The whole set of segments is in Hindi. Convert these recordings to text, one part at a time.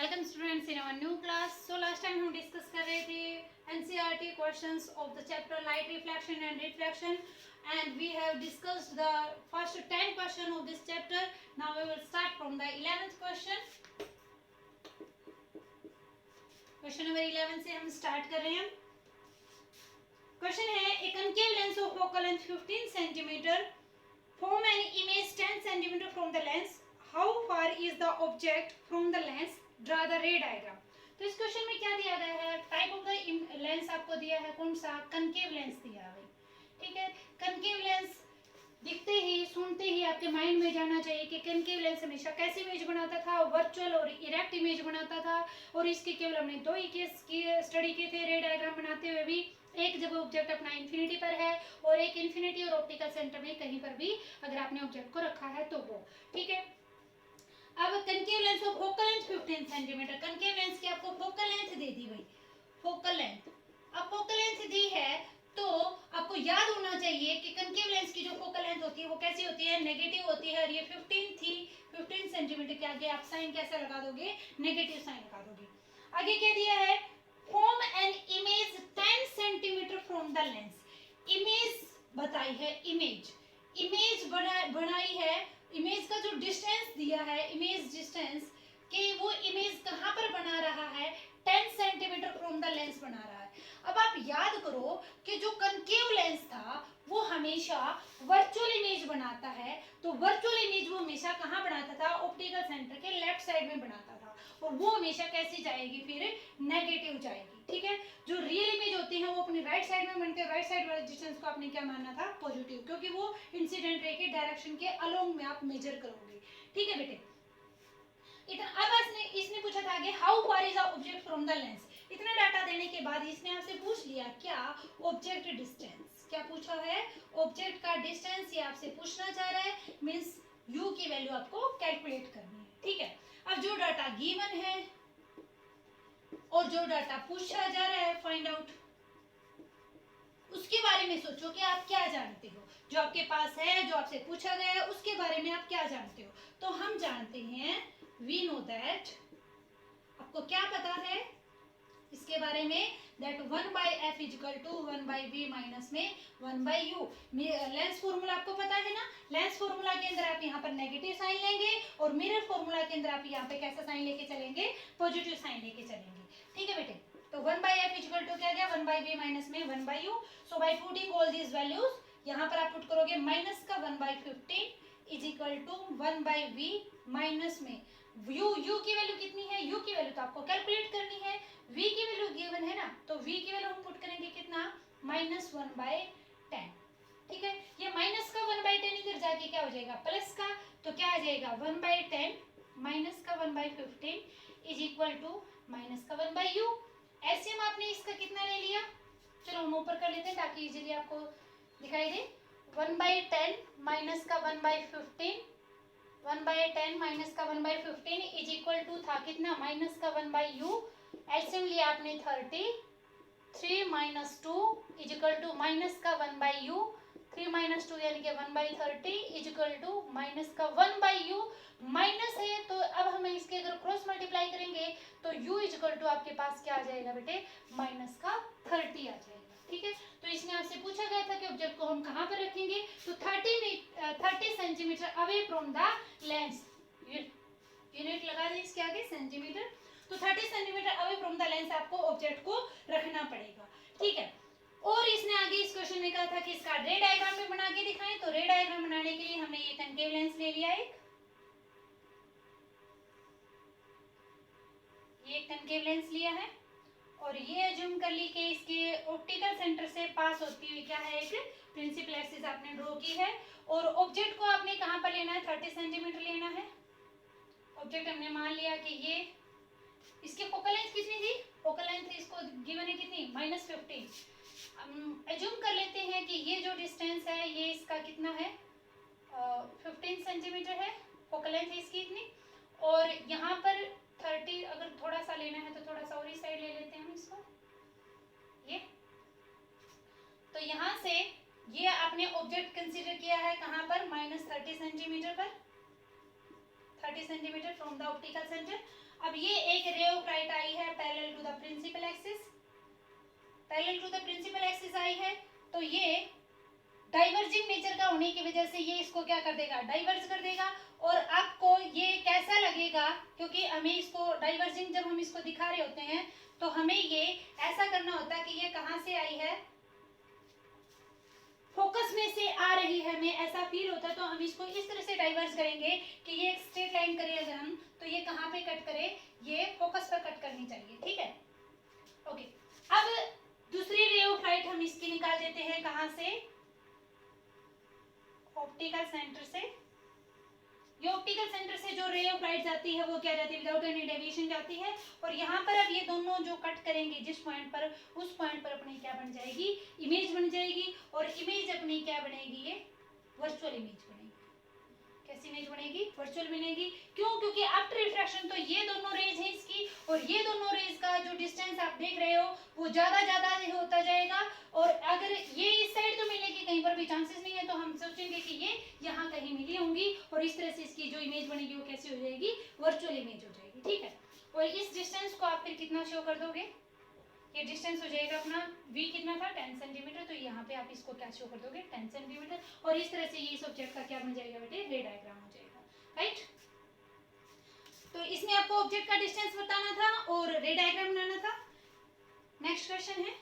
Welcome students in our new class. So last time हम डिस्कस कर रहे थे NCERT questions of the chapter light reflection and refraction and we have discussed the first 10 question of this chapter. Now we will start from the 11th question. Question number 11 से हम स्टार्ट कर रहे हैं। क्वेश्चन है a concave lens of focal length 15 centimetre form an image 10 centimeter from the lens. How far is the object from the lens? Draw the ray diagram. तो इस क्वेश्चन में क्या दिया गया है? टाइप ऑफ द लेंस आपको दिया है कौन सा? कनकेव लेंस दिया है। ठीक है, कनकेव लेंस दिखते ही सुनते ही आपके माइंड में जाना चाहिए कि कनकेव लेंस हमेशा कैसी इमेज बनाता था, वर्चुअल और इरेक्ट इमेज बनाता था। और इसके केवल हमने दो ही केस की स्टडी किए थे रे डायग्राम बनाते हुए भी। एक जब ऑब्जेक्ट अपना इन्फिनिटी पर है और एक इन्फिनिटी और ऑप्टिकल सेंटर में कहीं पर भी अगर आपने ऑब्जेक्ट को रखा है तो वो। ठीक है, अब concave lens of focal length 15 centimetre. Concave lens की आपको फोकल लेंथ दे दी भाई, फोकल लेंथ। अब फोकल लेंथ दी है तो आपको याद होना चाहिए कि कनकेव लेंस की जो फोकल लेंथ होती है वो कैसी होती है? नेगेटिव होती है। और ये 15 थी, 15 सेंटीमीटर के आगे आप साइन कैसा लगा दोगे? नेगेटिव साइन लगा दोगे। आगे क्या दिया है? Form an image 10 centimetre from the lens. Image बताई है, इमेज बनाई है। इमेज का जो डिस्टेंस दिया है, इमेज डिस्टेंस कि वो इमेज कहाँ पर बना रहा है? 10 सेंटीमीटर फ्रॉम द लेंस बना रहा है। अब आप याद करो कि जो कनकेव लेंस था वो हमेशा वर्चुअल इमेज बनाता है। तो वर्चुअल इमेज वो हमेशा कहाँ बनाता था? ऑप्टिकल सेंटर के लेफ्ट साइड में बनाता था। और वो हमेशा कैसी जाएगी? फिर नेगेटिव जाएगी। ठीक है, जो रियल इमेज होती है वो अपनी राइट साइड में बनते हैं। राइट साइड वाले डिस्टेंस को आपने क्या मानना था? पॉजिटिव, क्योंकि वो इंसिडेंट रे के डायरेक्शन के अलोंग में आप मेजर करोगे। ठीक है बेटे, इतना। अब इसने पूछा था कि how far is the object from the lens. इतना डाटा देने के बाद इसने आपसे पूछ लिया क्या? Object distance. क्या पूछा है? ऑब्जेक्ट का डिस्टेंस ये आपसे पूछना चाह रहा है। मींस u की वैल्यू आपको कैलकुलेट करनी है। ठीक है, अब जो डाटा गिवन है और जो डाटा पूछा जा रहा है फाइंड आउट, उसके बारे में सोचो कि आप क्या जानते हो। जो आपके पास है, जो आपसे पूछा गया है, उसके बारे में आप क्या जानते हो। तो हम जानते हैं, वी नो दैट, आपको क्या पता है इसके बारे में? That 1/f equal to 1/v minus में 1/u। लेंस फॉर्मूला आपको पता है ना? लेंस फॉर्मूला के अंदर आप यहाँ पर नेगेटिव साइन लेंगे और मिरर फॉर्मूला के अंदर आप यहाँ पे कैसा साइन लेके चलेंगे? पॉजिटिव साइन लेके चलेंगे। ठीक है बेटे, तो 1/f इक्वल टू क्या गया? 1/v माइनस में 1/u। So by putting all these values यहाँ पर आप पुट करोगे माइनस का 1/15 is equal to 1/v minus में u की वैल्यू कितनी है? u की वैल्यू तो आपको कैलकुलेट करनी है। v की वैल्यू गिवन है ना, तो v की वैल्यू हम पुट करेंगे कितना? -1/10। ठीक है, ये माइनस का 1/10 इधर जाके क्या हो जाएगा? प्लस का। तो क्या आ जाएगा? 1/10 माइनस का 1/15 इज इक्वल टू माइनस का 1/u। एलसीएम आपने इसका कितना ले लिया? चलो हम ऊपर कर लेते हैं ताकि इजीली आपको दिखाई दे। 1/10 माइनस का 1/15, 1/10 माइनस का 1/15 इज इक्वल टू था कितना? माइनस का 1/u। एलसीएम लिया आपने 30, 3 minus 2 is equal to minus का 1/u। 3 माइनस 2 यानी कि 1/30 इज इक्वल टू माइनस का 1/u। माइनस है तो अब हमें इसके अगर क्रॉस मल्टीप्लाई करेंगे तो u इज इक्वल टू आपके पास क्या आ जाएगा बेटे? माइनस का 30 आ जाएगा। ठीक है, तो इसने आपसे पूछा गया था कि ऑब्जेक्ट को हम कहाँ पर रखेंगे? तो 30 centimetre away from the lens. Unit लगा दें इसके आगे, सेंटीमीटर। तो 30 centimetre away from the lens आपको ऑब्जेक्ट को रखना पड़ेगा। ठीक है, और इसने आगे इस क्वेश्चन में कहा था कि इसका रे डायग्राम में बना के दिखाएं। तो रे डायग्राम बनाने के लिए हमने ये कनकेव लेंस ले लिया, ये कनकेव लेंस लिया है और ये अज्यूम कर ली कि इसके ऑप्टिकल सेंटर से पास होती हुई क्या है? एक प्रिंसिपल एक्सिस आपने ड्रॉ की है। और ऑब्जेक्ट को आपने कहाँ पर लेना है? 30 सेंटीमीटर लेना है। ऑब्जेक्ट हमने मान लिया कि ये, इसकी फोकल लेंथ कितनी थी? फोकल लेंथ इसको गिवन है कितनी? -15। एज्यूम कर लेते हैं कि ये जो डिस्टेंस है ये इसका कितना है? 15 सेंटीमीटर है फोकल लेंथ इसकी इतनी। और यहाँ पर 30 अगर थोड़ा सा लेना है तो थोड़ा सा और ही साइड ले लेते हैं हम इसको, ये। तो यहाँ से ये आपने ऑब्जेक्ट कंसीडर किया है कहाँ पर? -30 सेंटीमीटर पर, 30 centimetre from the optical centre. अब ये एक रे ऑफ लाइट आई है parallel to the principal axis, parallel to the principal axis आई है, तो ये डाइवर्जिंग नेचर का होने की वजह से ये इसको क्या कर देगा, डाइवर्ज कर देगा। और आपको ये कैसा लगेगा, क्योंकि हमें इसको डाइवर्जिंग जब हम इसको दिखा रहे होते हैं तो हमें ये ऐसा करना होता है कि ये कहाँ से आई है, फोकस में से आ रही है, हमें ऐसा फील होता है। तो हम इसको इस तरह से डाइवर्स करेंगे कि ये एक स्ट्रेट लाइन करें अगर हम, तो ये कहाँ पे कट करे, ये फोकस पर कट करनी चाहिए, ठीक है। ओके, अब दूसरी रे ऑफ लाइट हम इसकी निकाल देते हैं, कहाँ से, ऑप्टिकल सेंटर से। ये ऑप्टिकल सेंटर से जो रे ऑफ लाइट जाती है वो क्या जाती है, विदाउट एनी डेविएशन जाती है। और यहाँ पर अब ये दोनों जो कट करेंगे जिस पॉइंट पर, उस पॉइंट पर अपनी क्या बन जाएगी, इमेज बन जाएगी। और इमेज अपनी क्या बनेगी, ये वर्चुअल इमेज बनेगी। कैसी इमेज बनेगी, वर्चुअल बनेगी। क्यों, क्योंकि आफ्टर रिफ्रैक्शन तो ये दोनों रेज हैं इसकी, और ये दोनों रेज का जो डिस्टेंस आप देख रहे हो वो ज्यादा होता जाएगा। और अगर ये इस साइड तो मिलने की कहीं पर भी चांसेस नहीं है, तो हम सोचेंगे कि ये यहाँ कहीं मिली होंगी, और इस तरह से इसकी जो इमेज बनेगी वो कैसी हो जाएगी, वर्चुअल इमेज हो जाएगी, ठीक है। और इस डिस्टेंस को आप फिर कितना शो कर दोगे, ये डिस्टेंस हो जाएगा अपना v कितना था, 10 सेंटीमीटर, तो यहाँ पे आप इसको क्या शो कर दोगे, 10 सेंटीमीटर। और इस तरह से ये इस ऑब्जेक्ट का क्या बन जाएगा बेटे, रे डायग्राम हो जाएगा, राइट। तो इसमें आपको ऑब्जेक्ट का डिस्टेंस बताना था और रे डायग्राम बनाना था। नेक्स्ट क्वेश्चन है,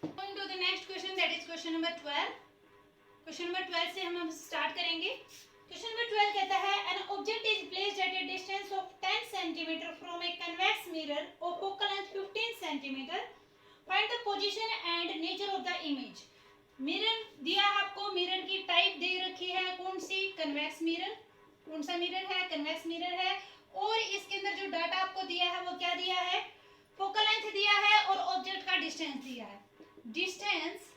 going to the next question, that is question number 12। Question number 12 से हम स्टार्ट करेंगे। क्वेश्चन नंबर 12 कहता है an object is placed at a distance of 10 cm from a convex mirror of focal length 15 cm, find the position and nature of the image। Mirror दिया है आपको, मिरर की टाइप दे रखी है कौन सी, कन्वेक्स मिरर। कौन सा मिरर है, कन्वेक्स मिरर है। और इसके अंदर जो डाटा आपको दिया है वो क्या दिया है, फोकल लेंथ दिया है और ऑब्जेक्ट का डिस्टेंस दिया है। डिस्टेंस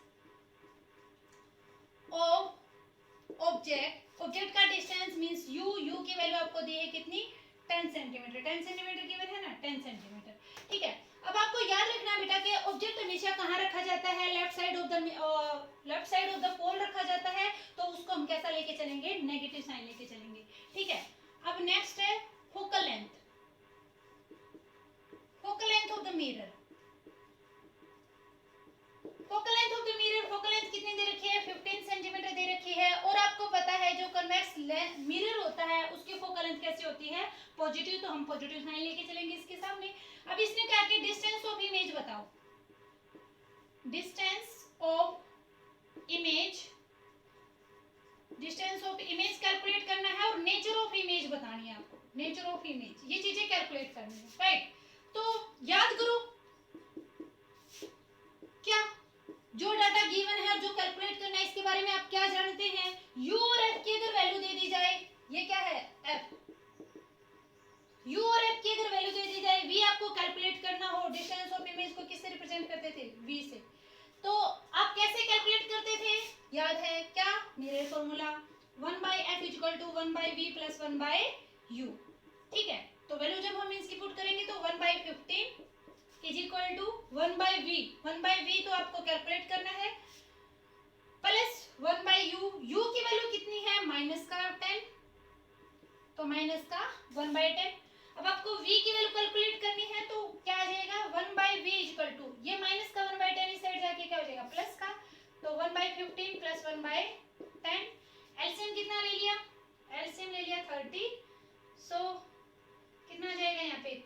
ऑफ ऑब्जेक्ट, ऑब्जेक्ट का डिस्टेंस मींस u, u की वैल्यू आपको दी है कितनी, 10 सेंटीमीटर। 10 सेंटीमीटर की वैल्यू है ना, 10 सेंटीमीटर, ठीक है। अब आपको याद रखना बेटा कि ऑब्जेक्ट हमेशा कहाँ रखा जाता है, लेफ्ट साइड ऑफ द पोल रखा जाता है, तो उसको हम कैसा लेके चलेंगे, नेगेटिव साइन लेके चलेंगे, ठीक है। अब नेक्स्ट है focal length, focal length of the mirror. Focal length of the mirror, focal length कितनी दे रखी है, 15 सेंटीमीटर दे रखी है। और आपको पता है जो कन्वेक्स मिरर होता है उसकी फोकल लेंथ कैसी होती है, पॉजिटिव, तो हम पॉजिटिव साइन लेके चलेंगे इसके सामने। अब इसने क्या किया, डिस्टेंस ऑफ इमेज बताओ, distance of image, distance of image calculate करना है और नेचर ऑफ इमेज बतानी है आपको, नेचर ऑफ इमेज, ये चीजें कैलकुलेट करनी है, राइट। तो याद करो क्या, जो डाटा गिवन है जो कैलकुलेट करना है इसके बारे में आप क्या जानते हैं, u और f की अगर वैल्यू दे दी जाए, ये क्या है f, u और f की अगर वैल्यू दे दी जाए, v आपको कैलकुलेट करना हो, डिस्टेंस ऑफ इमेज को किससे रिप्रेजेंट करते थे, v से, तो आप कैसे कैलकुलेट करते थे, याद है क्या, mirror formula 1/f = 1/v + 1/u, ठीक है। तो वैल्यू जब हम इसकी पुट करेंगे तो 1/15 = 1/v, 1/v तो आपको कैलकुलेट करना है, प्लस 1/u, u की वैल्यू कितनी है, -10, तो -1/10। अब आपको v की वैल्यू कैलकुलेट करनी है, तो क्या आ जाएगा, 1/v = ये -1/10 इस साइड जाके क्या हो जाएगा, प्लस का, तो 1/15 + 1/10। एलसीएम कितना ले लिया, एलसीएम ले लिया 30, सो कितना आ जाएगा यहाँ पे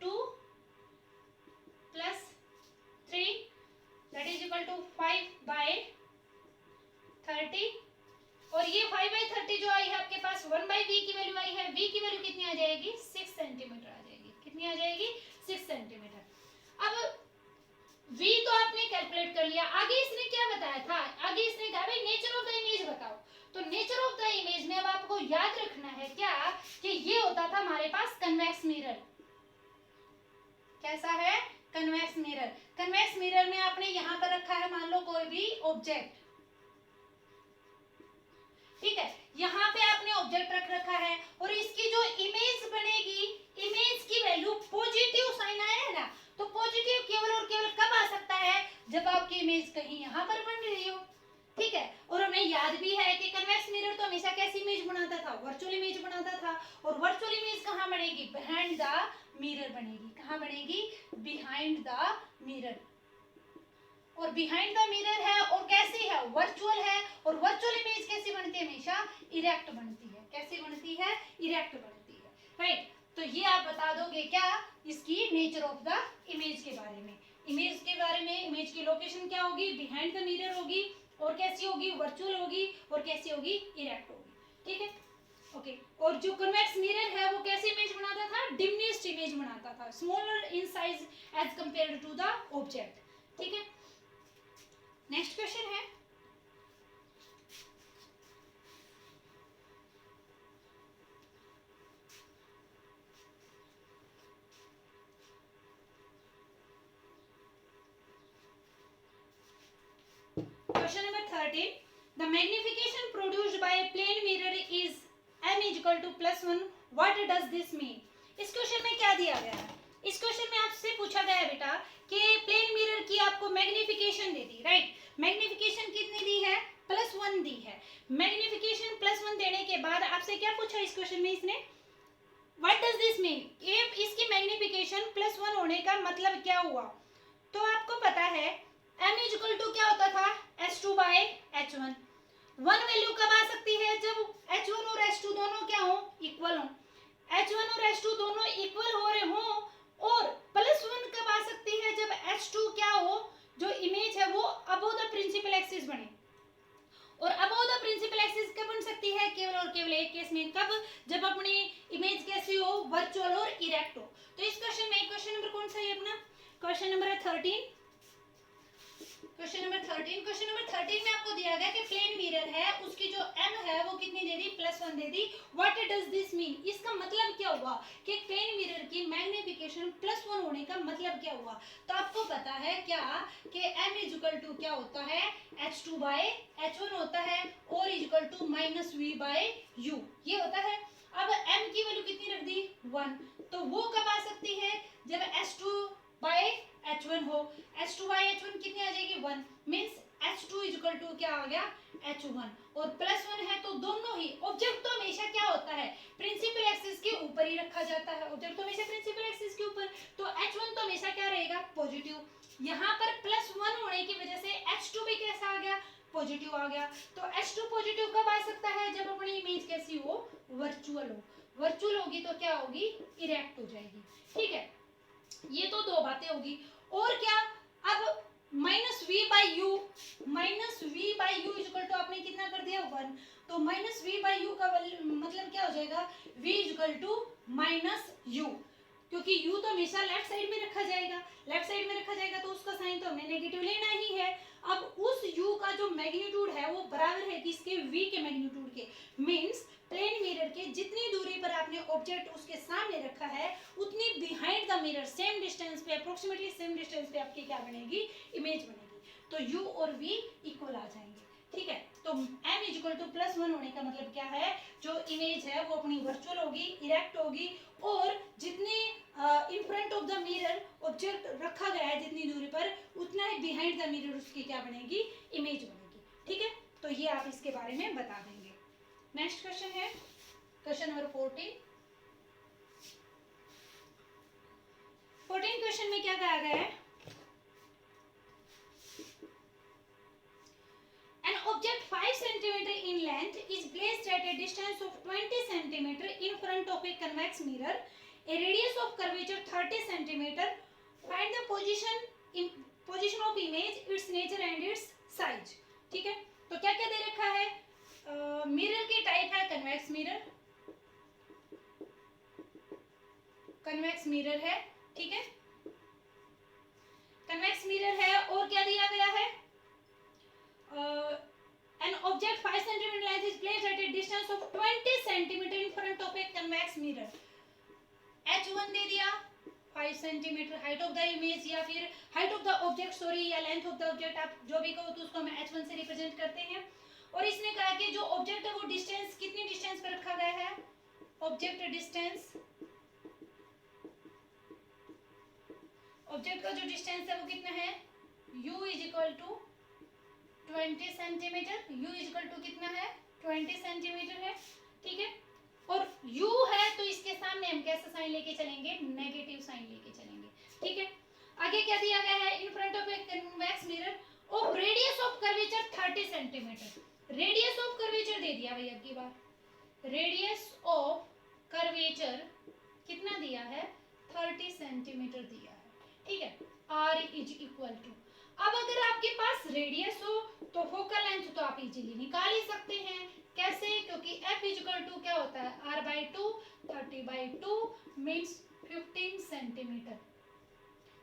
2 + 3 that is equal to 5/30। और ये 5/30 जो आई है आपके पास, 1/v की वैल्यू आई है, v की वैल्यू कितनी आ जाएगी, 6 सेंटीमीटर आ जाएगी, कितनी आ जाएगी, 6 सेंटीमीटर। अब v तो आपने कैलकुलेट कर लिया, आगे इसने क्या बताया था, आगे इसने कहा भाई नेचर ऑफ द इमेज बताओ। तो नेचर ऑफ द इमेज में अब आपको याद रखना है क्या, कि ये होता था हमारे पास कन्वेक्स मिरर। कैसा है, कन्वेक्स मिरर। कन्वेक्स मिरर में आपने यहां पर रखा है मान लो कोई भी ऑब्जेक्ट, ठीक है, यहाँ पे आपने ऑब्जेक्ट हमेशा कैसी इमेज बनाता था, वर्चुअल इमेज बनाता था। और वर्चुअल इमेज कहाँ बनेगी, बिहाइंड द मिरर बनेगी। कहाँ बनेगी, बिहाइंड द मिरर। और बिहाइंड द मिरर है और कैसी है, वर्चुअल है। और वर्चुअल इमेज कैसी बनती है, हमेशा इरेक्ट बनती है। कैसी बनती है, इरेक्ट बनती है, राइट। तो ये आप बता दोगे क्या, इसकी नेचर ऑफ द इमेज के बारे में। इमेज के बारे में, इमेज की लोकेशन क्या होगी, बिहाइंड द मिरर होगी। और कैसी होगी, वर्चुअल होगी। और कैसी होगी, इरेक्ट होगी। ठीक है, ओके। और जो कन्वेक्स मिरर है वो कैसी इमेज बनाता था, डिमिनिश्ड इमेज बनाता था, smaller in size as compared to the object. ठीक है, नेक्स्ट क्वेश्चन है, question number 13, the magnification produced by a plane mirror is m equal to +1, what does this mean. इस क्वेश्चन में क्या दिया गया है, इस क्वेश्चन में आपसे पूछा गया है बेटा कि प्लेन मिरर की आपको मैग्निफिकेशन दे दी, राइट। मैग्निफिकेशन कितनी दी है, +1 दी है। मैग्निफिकेशन +1 देने के बाद आपसे क्या पूछा इस क्वेश्चन में इसने, व्हाट डज दिस मीन, ये इसकी मैग्निफिकेशन +1 होने का मतलब क्या हुआ। तो आपको पता है m इक्वल टू क्या होता था, h2/h1। वन वैल्यू कब आ सकती है, जब h1 और h2 दोनों क्या हो, इक्वल हो। h1 और h2 दोनों इक्वल हो रहे हो। और +1 कब आ सकती है, जब h2 क्या हो, जो इमेज है वो अबव द प्रिंसिपल एक्सिस बने। और अबव द प्रिंसिपल एक्सिस कब बन सकती है, केवल और केवल एक केस में, कब, जब अपनी इमेज कैसी हो, वर्चुअल और इरेक्ट हो। तो इस क्वेश्चन में क्वेश्चन नंबर कौन सा है अपना, क्वेश्चन नंबर 13। क्वेश्चन नंबर 13 में आपको दिया गया कि प्लेन मिरर है, उसकी जो m है वो कितनी दे दी, +1 दे दी। व्हाट डज दिस मीन, इसका मतलब क्या हुआ कि प्लेन मिरर की मैग्निफिकेशन +1 होने का मतलब क्या हुआ। तो आपको पता है क्या कि m इक्वल टू क्या होता है, h2/h1 होता है, और इक्वल टू -v/u ये होता है। अब m की वैल्यू कितनी रख दी, 1। तो वो कब आ सकती है, जब h2/h1 हो। h2/h1 कितनी आ जाएगी, 1, मींस h2 इक्वल टू क्या आ गया, h1। और +1 है तो दोनों ही, ऑब्जेक्ट तो हमेशा क्या होता है, प्रिंसिपल एक्सिस के ऊपर ही रखा जाता है। ऑब्जेक्ट तो हमेशा प्रिंसिपल एक्सिस के ऊपर, तो h1 तो हमेशा क्या रहेगा, पॉजिटिव। यहाँ पर +1 होने की वजह से h2 भी कैसा आ गया, पॉजिटिव आ गया। तो h2 पॉजिटिव कब आ सकता है, जब अपनी इमेज कैसी हो, वर्चुअल हो। वर्चुअल होगी तो क्या होगी, इरेक्ट हो जाएगी। ठीक है, ये तो दो बातें होगी। और क्या, अब -v/u इक्वल टू आपने कितना कर दिया, 1। तो -v/u का मतलब क्या हो जाएगा, v इक्वल टू -u, क्योंकि u तो हमेशा लेफ्ट साइड में रखा जाएगा। लेफ्ट साइड में रखा जाएगा तो उसका साइन तो हमने नेगेटिव लेना ही है। अब उस u का जो मैग्नीट्यूड है वो बराबर है किसके, v के मैग्नीट्यूड के। मींस प्लेन मिरर के जितनी दूरी पर आपने ऑब्जेक्ट उसके सामने रखा है, उतनी behind the mirror same distance पे, अप्रोक्सीमेटली सेम डिस्टेंस पे आपकी क्या बनेगी, इमेज बनेगी। तो u और v इक्वल आ जाएंगे। ठीक है, तो m इक्वल टू +1 होने का मतलब क्या है, जो इमेज है वो अपनी वर्चुअल होगी, इरेक्ट होगी। और जितनी इन front of the mirror object रखा गया है जितनी दूरी पर, उतना ही बिहाइंड द मिरर उसकी क्या बनेगी, इमेज बनेगी। ठीक है, तो ये आप इसके बारे में बता देंगे। नेक्स्ट क्वेश्चन है क्वेश्चन नंबर 14। क्वेश्चन में क्या कहा गया है, an object 5 cm in length is placed at a distance of 20 cm in front of a convex mirror, a radius of curvature 30 cm, find the position of image, its nature and its size। ठीक है, तो क्या क्या दे रखा है, मिरर की टाइप है कन्वेक्स मिरर, कन्वेक्स मिरर है। ठीक है, कन्वेक्स मिरर है। और क्या दिया गया है, an object 5 cm length is placed at a distance of 20 cm in front of a convex mirror। h1 दे दिया 5 cm height of the image, या फिर height of the object, sorry, या लेंथ ऑफ द ऑब्जेक्ट, आप जो भी कहो तो उसको हम h1 से रिप्रेजेंट करते हैं। और इसने कहा कि जो ऑब्जेक्ट है वो डिस्टेंस, कितनी डिस्टेंस पर रखा गया है, ऑब्जेक्ट डिस्टेंस, ऑब्जेक्ट का जो डिस्टेंस है वो कितना है, u is equal to 20 centimetre. u is equal to कितना है, 20 सेंटीमीटर है, ठीक है। और u है तो इसके सामने हम कैसा साइन लेके चलेंगे, नेगेटिव साइन लेके चलेंगे, ठीक है। आगे क्या दिया गया है, in front of a convex mirror of radius of curvature 30 centimetre. Radius of curvature दे दिया भाई, अब की बार रेडियस ऑफ कर्वेचर कितना दिया है, 30 सेंटीमीटर दिया है, ठीक है। r इज इक्वल टू, अब अगर आपके पास रेडियस हो तो फोकल लेंथ तो आप इजीली निकाल ही सकते हैं, कैसे, क्योंकि f इक्वल टू क्या होता है, r/2, 30/2 मीन्स 15 सेंटीमीटर।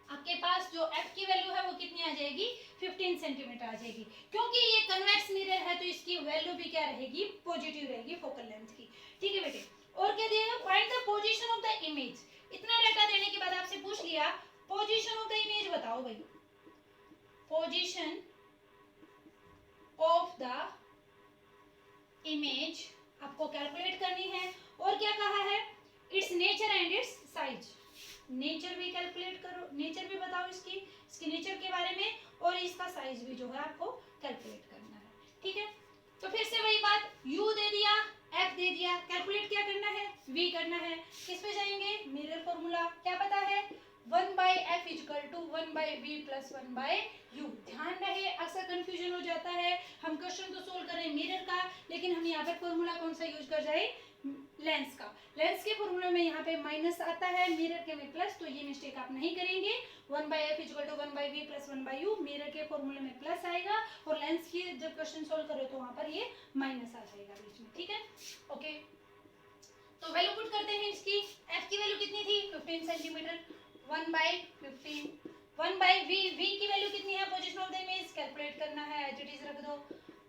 आपके पास जो f की वैल्यू है वो कितनी आ जाएगी, 15 सेंटीमीटर आ जाएगी। क्योंकि ये कन्वेक्स मिरर है तो इसकी वैल्यू भी क्या रहेगी, पॉजिटिव रहेगी फोकल लेंथ की, ठीक है बेटे। और क्या दिया, find the position of the image. इतना डाटा देने के बाद आपसे पूछ लिया पोजीशन ऑफ द इमेज बताओ भाई, पोजीशन ऑफ द इमेज आपको कैलकुलेट करनी है। और क्या कहा है, it's nature and it's size. Nature भी कैलकुलेट करो, नेचर भी बताओ इसके नेचर के बारे में, और इसका साइज भी जो है आपको कैलकुलेट करना है, ठीक है। तो फिर से वही बात, u दे दिया, f दे दिया, कैलकुलेट क्या करना है, v करना है। किस पे जाएंगे, मिरर फॉर्मूला क्या पता है, 1/f equal to 1/v plus 1/u। ध्यान रहे अक्सर कंफ्यूजन हो जाता है, हम क्वेश्चन तो सोल्व कर रहे हैं मिरर का, लेकिन हम यहाँ पर फॉर्मूला कौन सा यूज कर जाए, लेंस का। लेंस के फॉर्मूले में यहाँ पे माइनस आता है, मिरर के में प्लस, तो ये मिस्टेक आप नहीं करेंगे। 1/f equal to 1/v plus 1/u, mirror के फॉर्मूले में प्लस आएगा, और लेंस की जब क्वेश्चन सोल्व करो तो वहां पर ये माइनस आ जाएगा बीच में, ठीक है। ओके, तो वैल्यू पुट करते हैं इसकी। f की वैल्यू कितनी थी, 15 सेंटीमीटर, 1/15, 1/v, v की वैल्यू कितनी है, position of the image calculate करना है, एज इट इज रख दो।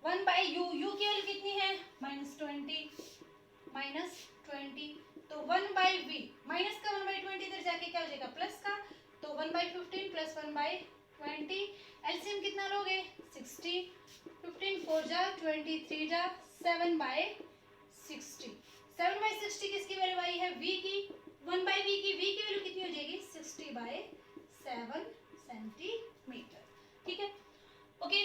1/u, u की वैल्यू कितनी है, -20, तो 1/v, माइनस का 1/20 इधर जाके क्या हो जाएगा, प्लस का, तो 1/15 प्लस 1/20, एलसीएम कितना लोगे, 60, 15 4 जा 23 जा 7/60, 7/60 किसकी वैल्यू आई है, v की, 1/v की, v की वैल्यू कितनी हो जाएगी, 60/7 सेंटीमीटर, ठीक है। ओके,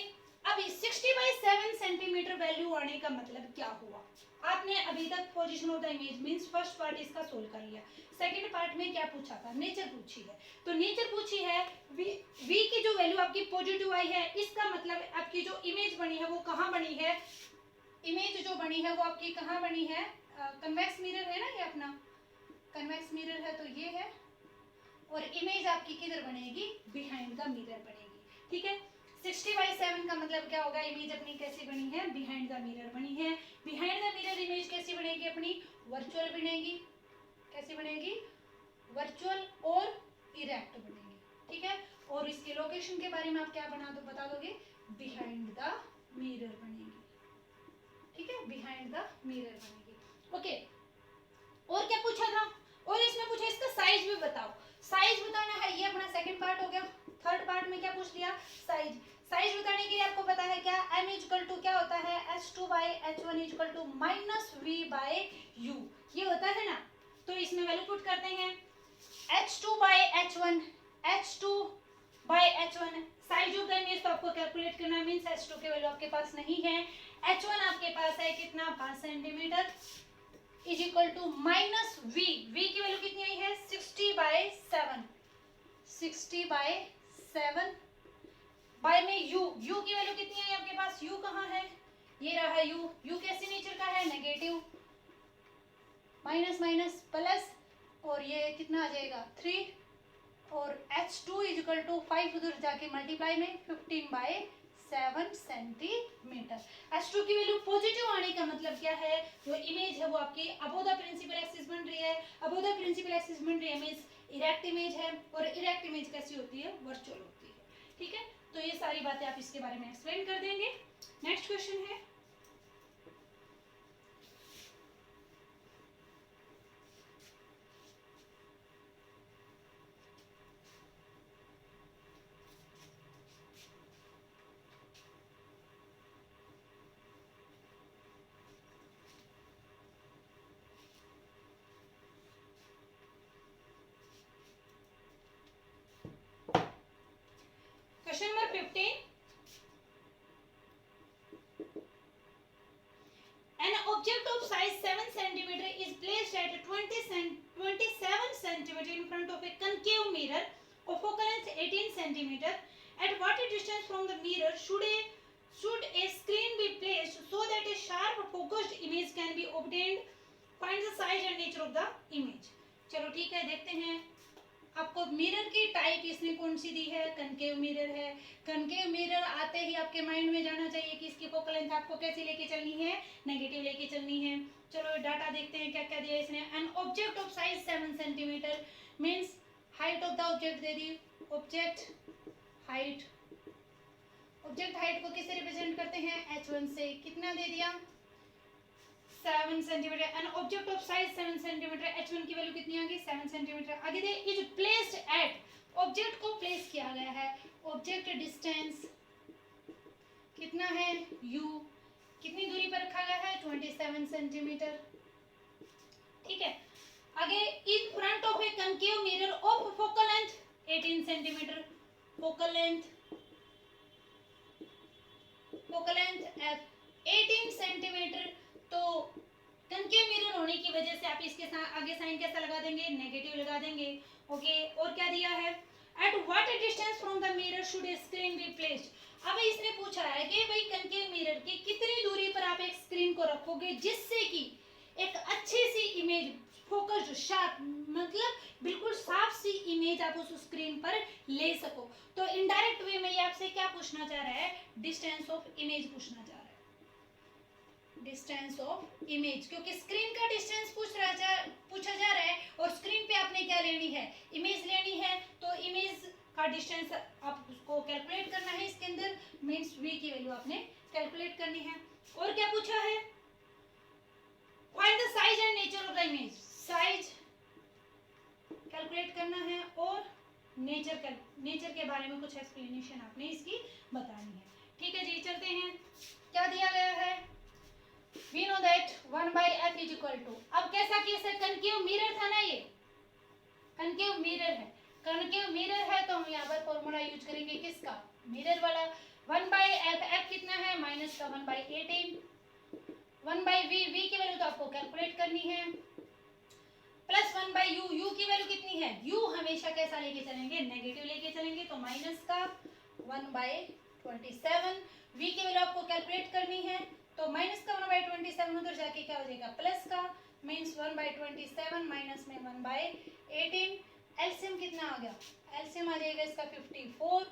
अब 60/7 सेंटीमीटर वैल्यू आने का मतलब क्या हुआ, आपने अभी तक position of the image means first part इसका सोल्व कर लिया। सेकंड पार्ट में क्या पूछा था, नेचर पूछी है, तो नेचर पूछी है, v की जो वैल्यू आपकी पॉजिटिव आई है, इसका मतलब आपकी जो इमेज बनी है वो कहाँ बनी है, इमेज जो बनी है वो आपकी कहाँ बनी है, कन्वेक्स मिरर है ना, ये अपना कन्वेक्स मिरर है, तो ये है, और इमेज आपकी किधर बनेगी, बिहाइंड द मिरर बनेगी, ठीक है। 60/7 का मतलब क्या होगा, इमेज अपनी कैसी बनी है, बिहाइंड द मिरर बनी है। बिहाइंड द मिरर इमेज कैसी बनेगी अपनी, वर्चुअल बनेगी, कैसी बनेगी, वर्चुअल और इरेक्ट बनेगी, ठीक है। और इसके लोकेशन के बारे में आप क्या बता दोगे, बिहाइंड द मिरर बनेगी, ठीक है, बिहाइंड द मिरर बनेगी। ओके, और क्या पूछा था, और इसमें पूछा इसका साइज भी बताओ, साइज बताना है, ये अपना सेकंड पार्ट हो गया। थर्ड पार्ट में क्या पूछ लिया, साइज। साइज बताने के लिए आपको पता है क्या, m इक्वल टू क्या होता है, h2/h1 इक्वल टू -v/u, ये होता है ना, तो इसमें वैल्यू पुट करते हैं, h2/h1, h2/h1, size of the image तो आपको कैलकुलेट करना है, मींस h2 की वैल्यू आपके पास नहीं है, h1 आपके पास है कितना, 5 centimetre, is equal to -v, v की वैल्यू कितनी आई है, 60/7, 60/7 बाय में u, u की वैल्यू कितनी है आपके पास, u कहाँ है, ये रहा u, u कैसे नेचर का है, नेगेटिव, माइनस माइनस प्लस, और ये कितना आ जाएगा 3, और h2 इज इक्वल टू 5 उधर जाके मल्टीप्लाई में 15/7 सेंटीमीटर। h2 की वैल्यू पॉजिटिव आने का मतलब क्या है, वो इमेज है वो आपकी अबव द प्रिंसिपल एक्सिस बन रही है, अबव द प्रिंसिपल एक्सिस बन रही है मींस इरेक्ट इमेज है, और इरेक्ट इमेज कैसी होती है, वर्चुअल होती है, ठीक है। तो ये सारी बातें आप इसके बारे में एक्सप्लेन कर देंगे। नेक्स्ट क्वेश्चन है, question number 15, object of size 7 centimeter is placed at 27 centimeter in front of a concave mirror of focal length 18 centimeter. At what distance from the mirror should a screen be placed so that a sharp focused image can be obtained? Find the size and nature of the image. चलो ठीक है, देखते हैं आपको मिरर की टाइप इसने कौन सी दी है, कनकेव मिरर है। कनकेव मिरर आते ही आपके माइंड में जाना चाहिए कि इसकी फोकल लेंथ आपको कैसी लेके चलनी है, नेगेटिव लेके चलनी है। चलो डाटा देखते हैं क्या क्या दिया इसने। An object of size 7 centimetre means height of the object they the. Object height को किससे रिप्रेजेंट करते हैं, h1 से। कितना दे दिया, 7 centimetre. An object of size 7 centimetre, h1 की वैल्यू कितनी आ गई, 7 सेंटीमीटर। आगे दे इज प्लेस्ड एट, ऑब्जेक्ट को प्लेस किया गया है। ऑब्जेक्ट डिस्टेंस कितना है, u, कितनी दूरी पर रखा गया है, 27 सेंटीमीटर। ठीक है, आगे इन front of A concave mirror of focal length 18 centimetre. Focal length f 18 centimetre. तो कनकेव मिरर होने की वजह से आप इसके आगे साइन कैसा लगा देंगे, नेगेटिव लगा देंगे। ओके, और क्या दिया है, at what distance from the mirror should A screen be placed. अब इसने पूछा है कि भाई कनकेव मिरर की कितनी दूरी पर आप एक स्क्रीन को रखोगे जिससे कि एक अच्छी सी इमेज, फोकस्ड, शार्प, मतलब बिल्कुल साफ सी इमेज आप उस स्क्रीन पर ले सको। तो इनडायरेक्ट वे में ये आपसे क्या पूछना चाह रहा है, डिस्टेंस ऑफ इमेज पूछना चाह रहा है, डिस्टेंस ऑफ इमेज, क्योंकि स्क्रीन का डिस्टेंस पूछा जा रहा है और स्क्रीन पे आपने क्या लेनी है, इमेज लेनी है। तो इमेज का डिस्टेंस आप उसको कैलकुलेट करना है इसके अंदर, मीन्स v की वैल्यू आपने कैलकुलेट करनी है। और क्या पूछा है, find the size and nature of the image. Size calculate करना है और नेचर के बारे में कुछ एक्सप्लेनेशन आपने इसकी बतानी है। ठीक है जी, चलते हैं। क्या दिया गया है, we know that 1/f is equal to, अब कैसा केस है, कनकेव मिरर था ना, ये कनकेव मिरर है। कनकेव मिरर है तो हम यहाँ पर फॉर्मूला यूज करेंगे किसका, मिरर वाला। 1/f, f कितना है, माइनस का 1/18, 1/v, v की वैल्यू तो आपको कैलकुलेट करनी है, प्लस 1/u, u की वैल्यू कितनी है, u हमेशा कैसा लेके चलेंगे, नेगेटिव लेके चलेंगे। तो माइनस का 1/27, v की वैल्यू आपको कैलकुलेट करनी है। तो माइनस का 1/27 उधर जाके क्या हो जाएगा, प्लस का, मीन्स 1/27 माइनस में 1/18। एलसीएम कितना आ गया, एलसीएम आ जाएगा इसका 54,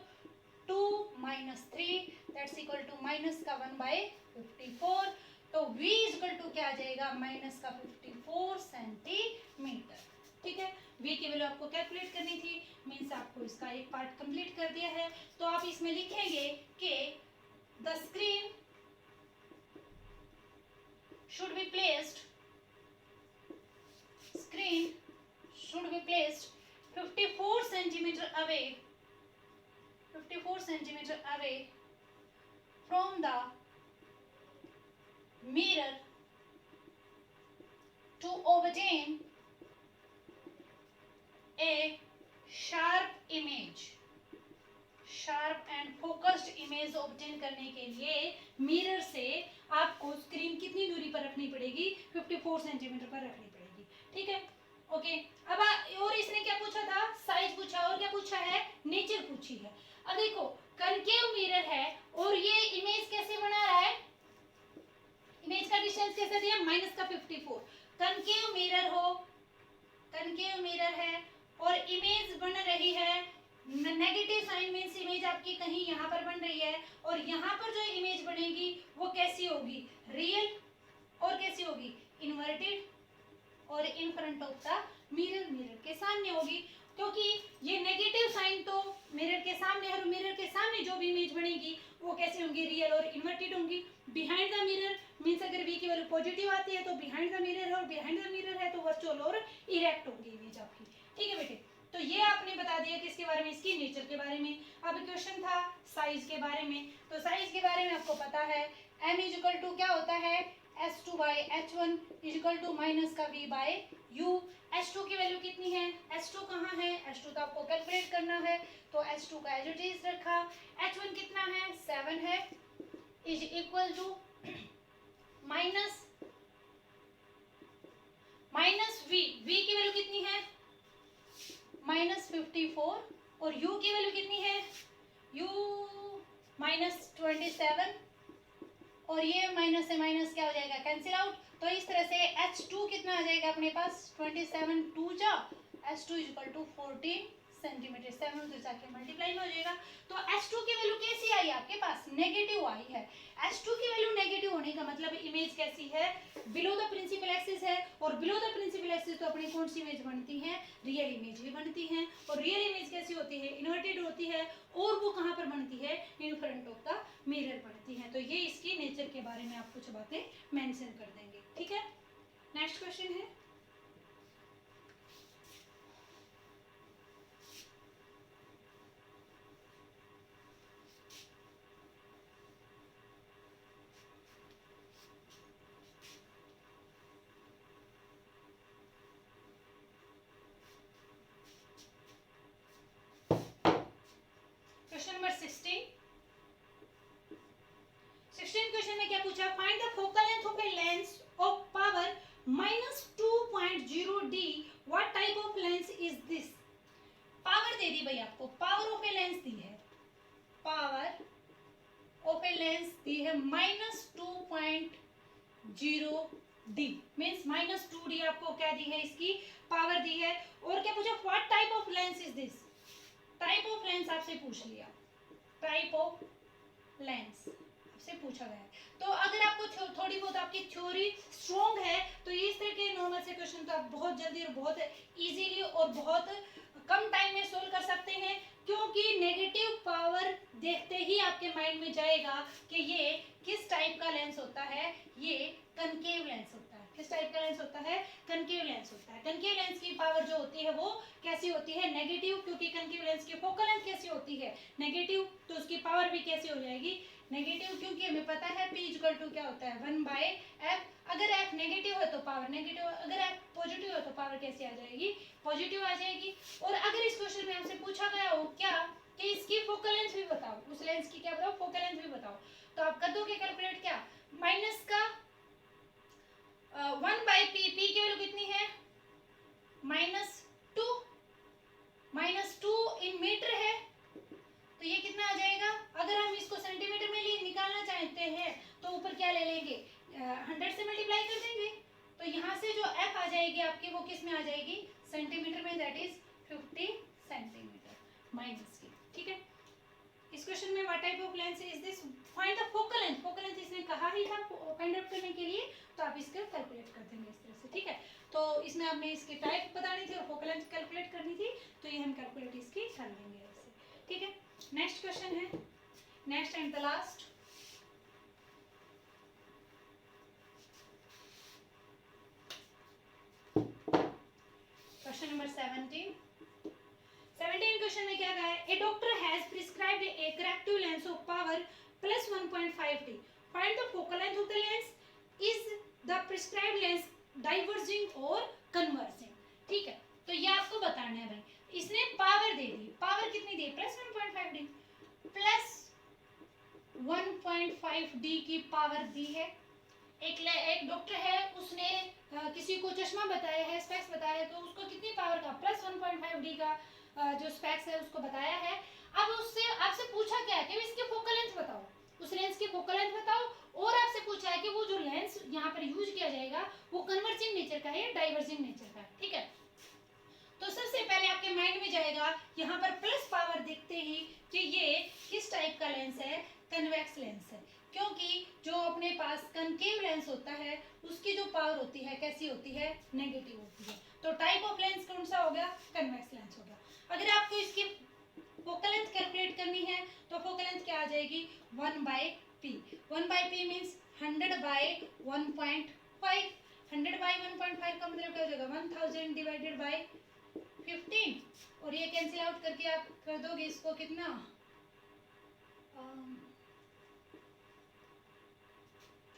2 minus 3 that's equal to minus का 1/54। तो v इक्वल टू क्या आ जाएगा, माइनस का 54 सेंटीमीटर। ठीक है, v की वैल्यू आपको कैलकुलेट करनी थी, मीन्स आपको इसका एक पार्ट कंप्लीट कर दिया है। तो आप इसमें लिखेंगे कि the screen should be placed 54 centimeter away from the mirror to obtain a sharp and focused image obtain करने के लिए मिरर से आपको स्क्रीन कितनी दूरी पर रखनी पड़ेगी, 54 सेंटीमीटर पर रखनी पड़ेगी। ठीक है, ओके। अब और इसने क्या पूछा था, साइज पूछा, और क्या पूछा है, नेचर पूछी है। अब देखो कनकेव मिरर है और ये इमेज कैसे बना रहा है, इमेज का डिस्टेंस कैसे दिया, माइनस का 54। कनकेव मिरर है और इमेज बन रही है, नेगेटिव साइन मीन्स इमेज आपकी कहीं यहाँ पर बन रही है, और यहाँ पर जो इमेज बनेगी वो कैसी होगी, रियल, और कैसी होगी, इन्वर्टेड, और इन फ्रंट ऑफ द मिरर के सामने होगी, क्योंकि ये नेगेटिव साइन तो मिरर के सामने है और मिरर के सामने जो भी इमेज बनेगी वो कैसे होंगी, रियल और इन्वर्टेड होंगी। बिहाइंड द मिरर मीन्स अगर v की वैल्यू पॉजिटिव आती है तो बिहाइंड द मिरर है, और बिहाइंड द मिरर है तो वर्चुअल और इरेक्ट होगी इमेज आपकी। ठीक है बेटे, तो ये आपने बता दिया किसके बारे में, इसकी नेचर के बारे में। अब क्वेश्चन था साइज के बारे में, तो साइज के बारे में आपको पता है m इज इक्वल टू क्या होता है, s2/h1 is equal to minus का v/u। s2 की वैल्यू कितनी है, s2 कहाँ है, s2 तो आपको कैलकुलेट करना है, तो s2 का एज इट इज रखा। h1 कितना है, 7 है, इज इक्वल टू माइनस 24 और u की वैल्यू कितनी है, u -27 और ये माइनस से माइनस क्या हो जाएगा, कैंसिल आउट। तो इस तरह से H2 कितना आ जाएगा अपने पास, 27 2 जा H2 = 14 सेंटीमीटर, 7 उधर जाके मल्टीप्लाई में हो जाएगा। तो H2 की वैल्यू कैसी आई आपके पास, नेगेटिव आई है। H2 की वैल्यू नेगेटिव होने का मतलब इमेज कैसी है, बिलो द प्रिंसिपल एक्सिस है, और बिलो द प्रिंसिपल एक्सिस तो अपनी कौन सी इमेज बनती है, रियल इमेज भी बनती है। और रियल इमेज कैसी होती है, इन्वर्टेड होती है, और वो कहाँ पर बनती है, in front of the mirror बनती है। तो ये इसकी नेचर के बारे में आप कुछ बातें मेंशन कर देंगे, ठीक है। नेक्स्ट क्वेश्चन है, क्वेश्चन नंबर 16 क्वेश्चन में क्या पूछा, find the focal length of a lens of power -2.0 d, what type of lens is this. Power दे दी भाई आपको, पावर ऑफ ए लेंस दी है, पावर ऑफ ए लेंस दी है -2.0 d, मींस -2d आपको क्या दी है, इसकी पावर दी है। और क्या पूछा, what type of lens is this, type of lens आपसे पूछ लिया, टाइप ऑफ लेंस से पूछा गया है। तो अगर आपको थोड़ी बहुत आपकी थ्योरी स्ट्रॉन्ग है तो इस तरह के नॉर्मल से क्वेश्चन तो आप बहुत जल्दी और बहुत इजीली और बहुत कम टाइम में सोल्व कर सकते हैं, क्योंकि नेगेटिव पावर देखते ही आपके माइंड में जाएगा कि ये किस टाइप का लेंस होता है, ये कनकेव लेंस होता है। किस टाइप का लेंस होता है, कनकेव लेंस होता है। कनकेव लेंस की पावर जो होती है वो कैसी होती है, नेगेटिव, क्योंकि कनकेव लेंस की फोकल लेंथ कैसी होती है, नेगेटिव, तो उसकी पावर भी कैसी हो जाएगी, नेगेटिव, क्योंकि हमें पता है P = क्या होता है, 1/f। अगर f नेगेटिव है तो पावर नेगेटिव, अगर f पॉजिटिव है तो पावर कैसी आ जाएगी, पॉजिटिव आ जाएगी। और अगर इस क्वेश्चन में हमसे पूछा गया हो क्या कि इसकी फोकल लेंथ भी बताओ, उस लेंस की क्या बताओ, फोकल लेंथ भी बताओ, तो आप कर दोगे कैलकुलेट, क्या माइनस का 1/p, p की वैल्यू कितनी है, -2 इन मीटर है, तो ये कितना आ जाएगा। अगर हम इसको सेंटीमीटर में निकालना चाहते हैं तो ऊपर क्या ले लेंगे, 100 से मल्टीप्लाई कर देंगे, तो यहाँ से जो f आ जाएगी आपकी वो किस में आ जाएगी, सेंटीमीटर में, दैट इज 50 सेंटीमीटर माइनस की, ठीक है। इस क्वेश्चन में what type of lens is this, find the focal length, focal length इसने कहा ही था फाइंड आउट करने के लिए, तो आप इसको कैलकुलेट कर देंगे इस तरह से, ठीक है। तो इसमें आपने इसकी टाइप बतानी थी और फोकल लेंथ कैलकुलेट करनी थी, तो ये हम कैलकुलेट इसकी कर लेंगे ऐसे, ठीक है। नेक्स्ट क्वेश्चन है, next and the last, question number 17 question में क्या कहा है, a doctor has prescribed a corrective lens of power +1.5d, find the focal length of the lens, is the prescribed lens diverging और कन्वर्जिंग, ठीक है। तो ये आपको बताना है भाई, इसने पावर दे दी, पावर कितनी दी, +1.5d, +1.5d की पावर दी है। एक डॉक्टर है, उसने किसी को चश्मा बताया है, स्पेक्स बताया है, तो उसको कितनी पावर का, +1.5d का जो स्पेक्स है उसको बताया है। अब उससे आपसे पूछा क्या है कि इसकी फोकल लेंथ बताओ, उस लेंस की फोकल लेंथ बताओ, और आपसे पूछा है कि वो जो लेंस यहाँ पर यूज किया जाएगा वो कन्वर्जिंग नेचर का है या डाइवर्जिंग नेचर का है, ठीक है। तो सबसे पहले आपके माइंड में जाएगा यहाँ पर प्लस पावर दिखते ही कि ये किस टाइप का लेंस है, कन्वेक्स लेंस है, क्योंकि जो अपने पास कनकेव लेंस होता है उसकी जो पावर होती है कैसी होती है, नेगेटिव होती है। तो टाइप ऑफ लेंस कौन सा हो गया, कन्वेक्स लेंस हो गया। अगर आपको इसकी फोकल लेंथ कैलकुलेट करनी है तो फोकल लेंथ क्या आ जाएगी, 1/p, 1/p मींस 100/1.5, 100/1.5 का मतलब क्या हो जाएगा, 1000 डिवाइडेड बाय 15, और ये कैंसिल आउट करके आप कर दोगे इसको कितना,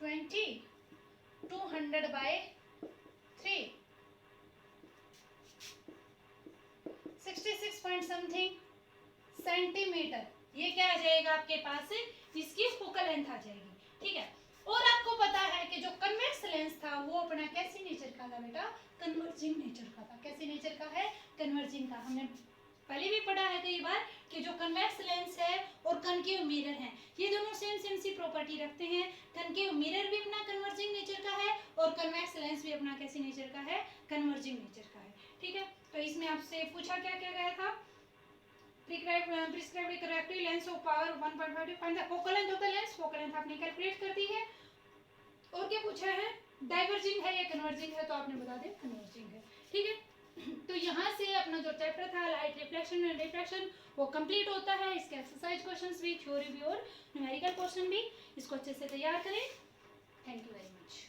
20, 200/3, 66 पॉइंट समथिंग सेंटीमीटर, ये क्या आ जाएगा आपके पास, इसकी फोकल लेंथ आ जाएगी, ठीक है। और आपको पता है कि जो कन्वेक्स लेंस था वो अपना कैसी नेचर का था बेटा, कन्वर्जिंग नेचर का था। कैसी नेचर का है, कन्वर्जिंग का। हमने पहले भी पढ़ा है कई बार कि जो कन्वेक्स लेंस है और कनकेव मिरर है, ये दोनों सेम सेम सी प्रॉपर्टी रखते हैं। कनकेव मिरर भी अपना कन्वर्जिंग नेचर का है और कन्वेक्स लेंस भी अपना कैसे नेचर का है, कन्वर्जिंग नेचर का है। ठीक है, तो इसमें आपसे पूछा क्या क्या गया था, prescribed correctly lens of power 1.5 find the focal length of the lens, focal length आपने कैलकुलेट कर दी है। और क्या पूछा है, डाइवर्जिंग है या कन्वर्जिंग है, तो आपने बता दें कन्वर्जिंग है। ठीक है, तो यहाँ से अपना जो चैप्टर था लाइट रिफ्लेक्शन एंड रिफ्रैक्शन वो कंप्लीट होता है। इसके एक्सरसाइज क्वेश्चंस भी, थ्योरी भी और न्यूमेरिकल क्वेश्चन भी, इसको अच्छे से तैयार करें। Thank you very much.